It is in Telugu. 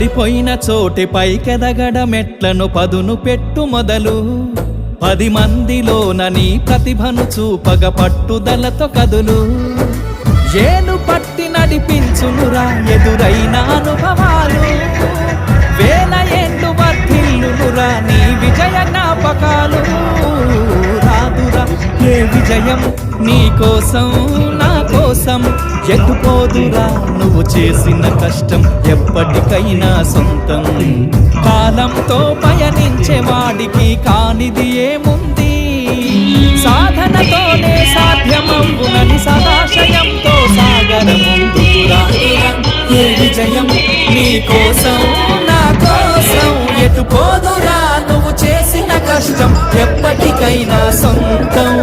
పడిపోయిన చోటి పైకెదగడ మెట్లను పదును పెట్టు మొదలు 10 మందిలోన నీ ప్రతిభను చూపగ పట్టుదలతో కదులు ఏలు పట్టి నడిపించునురా ఎదురైన అనుభవాలు వేల ఏళ్ళు వర్ధిల్లునురా నీ విజయ జ్ఞాపకాలు రాదురా ఏ విజయం నీ కోసం నా కోసం ఎటుపోదురా నువ్వు చేసిన కష్టం ఎప్పటికైనా సొంతం కాలంతో పయనించే వాడికి కానిది ఏముంది సాధనతోనే సాధ్యమవునని సదాశయంతో సాగర ముందురా ఏ విజయం నీ కోసం నా కోసం ఎటుపోదురా నువ్వు చేసిన కష్టం ఎప్పటికైనా సొంతం